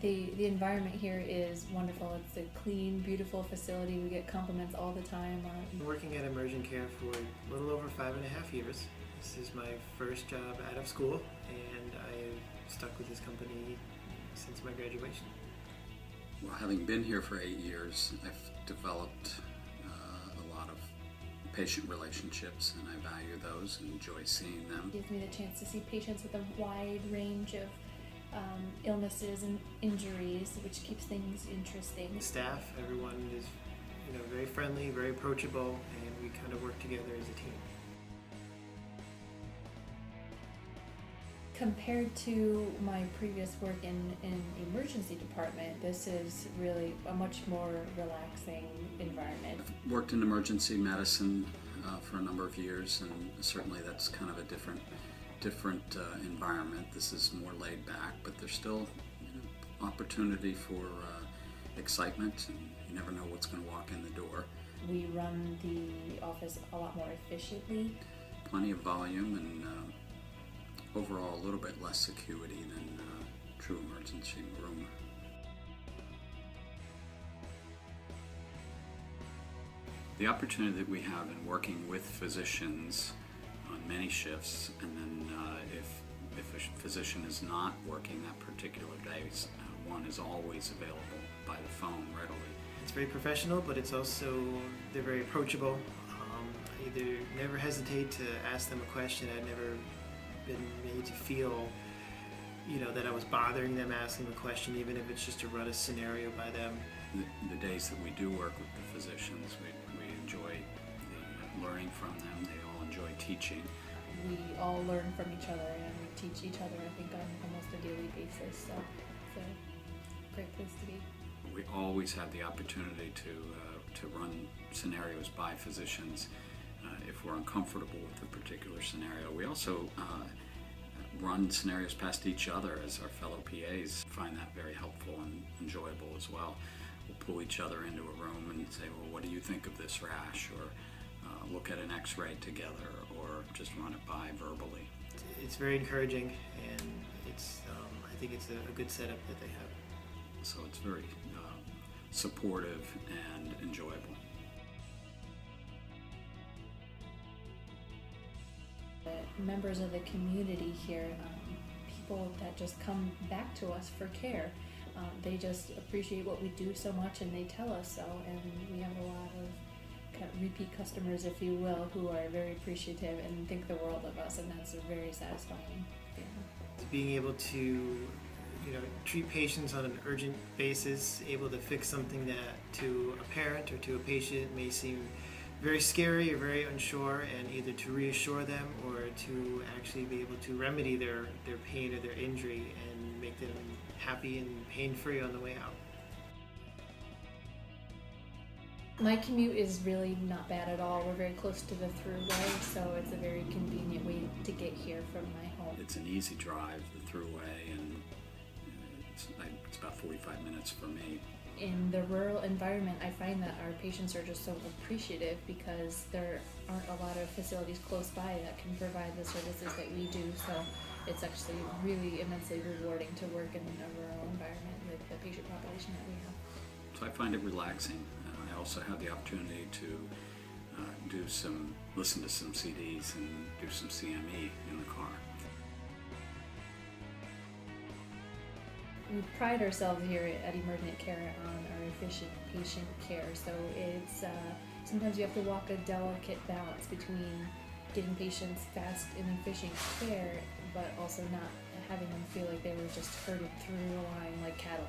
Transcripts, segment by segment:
The environment here is wonderful. It's a clean, beautiful facility. We get compliments all the time. I'm working at EmUrgentCare for a little over 5.5 years. This is my first job out of school, and I've stuck with this company since my graduation. Well, having been here for 8 years, I've developed a lot of patient relationships, and I value those and enjoy seeing them. It gives me the chance to see patients with a wide range of illnesses and injuries, which keeps things interesting. The staff, everyone is very friendly, very approachable, and we kind of work together as a team. Compared to my previous work in emergency department, this is really a much more relaxing environment. I've worked in emergency medicine for a number of years, and certainly that's kind of a different environment. This is more laid back, but there's still opportunity for excitement, and you never know what's going to walk in the door. We run the office a lot more efficiently. Plenty of volume and overall a little bit less acuity than true emergency room. The opportunity that we have in working with physicians on many shifts, and then if a physician is not working that particular day, one is always available by the phone readily. It's very professional, but it's also, they're very approachable. I either never hesitate to ask them a question. I've never been made to feel that I was bothering them asking a question, even if it's just to run a scenario by them. The days that we do work with the physicians, we enjoy learning from them. They all enjoy teaching. We all learn from each other, and we teach each other, I think, on almost a daily basis, so it's a great place to be. We always have the opportunity to run scenarios by physicians if we're uncomfortable with a particular scenario. We also run scenarios past each other as our fellow PAs. Find that very helpful and enjoyable as well. We'll pull each other into a room and say, well, what do you think of this rash? Or look at an x-ray together, or just run it by verbally. It's very encouraging, and I think it's a good setup that they have. So it's very supportive and enjoyable. The members of the community here, people that just come back to us for care, they just appreciate what we do so much, and they tell us so, and we have a lot of repeat customers, if you will, who are very appreciative and think the world of us, and that's very satisfying. Yeah. Being able to treat patients on an urgent basis, able to fix something that to a parent or to a patient may seem very scary or very unsure, and either to reassure them or to actually be able to remedy their pain or their injury and make them happy and pain-free on the way out. My commute is really not bad at all. We're very close to the thruway, so it's a very convenient way to get here from my home. It's an easy drive, the thruway, and it's about 45 minutes for me. In the rural environment, I find that our patients are just so appreciative because there aren't a lot of facilities close by that can provide the services that we do, so it's actually really immensely rewarding to work in a rural environment with the patient population that we have. So I find it relaxing. I also have the opportunity to listen to some CDs and do some CME in the car. We pride ourselves here at EmUrgentCare on our efficient patient care, so it's sometimes you have to walk a delicate balance between getting patients fast and efficient care, but also not having them feel like they were just herded through a line like cattle.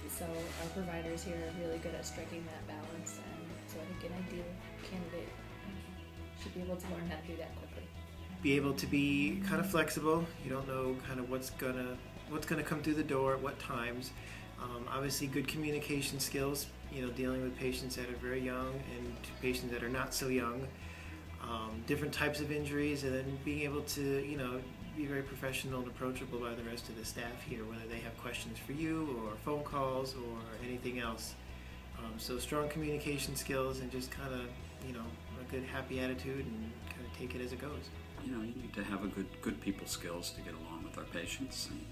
So our providers here are really good at striking that balance, and so I think an ideal candidate should be able to learn how to do that quickly. Be able to be kind of flexible. You don't know kind of what's gonna come through the door at what times. Obviously, good communication skills. Dealing with patients that are very young and patients that are not so young. Different types of injuries, and then being able to be very professional and approachable by the rest of the staff here, whether they have questions for you or phone calls or anything else. So strong communication skills and just kind of a good happy attitude and kind of take it as it goes. You need to have a good people skills to get along with our patients and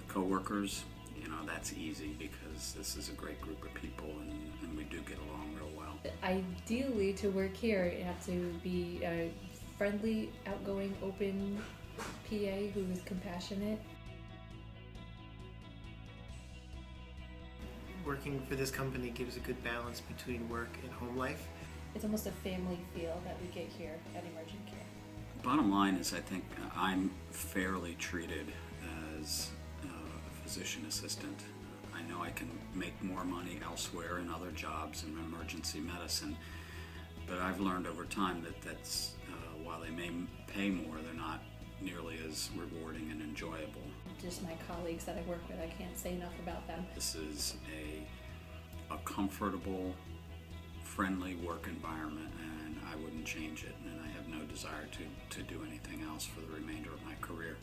coworkers. that's easy because this is a great group of people and we do get along real well. Ideally, to work here, you have to be a friendly, outgoing, open PA who is compassionate. Working for this company gives a good balance between work and home life. It's almost a family feel that we get here at EmUrgentCare. Bottom line is I think I'm fairly treated as a physician assistant. I know I can make more money elsewhere in other jobs in emergency medicine, but I've learned over time that that's, while they may pay more, they're not nearly as rewarding and enjoyable. Just my colleagues that I work with, I can't say enough about them. This is a comfortable, friendly work environment, and I wouldn't change it, and I have no desire to do anything else for the remainder of my career.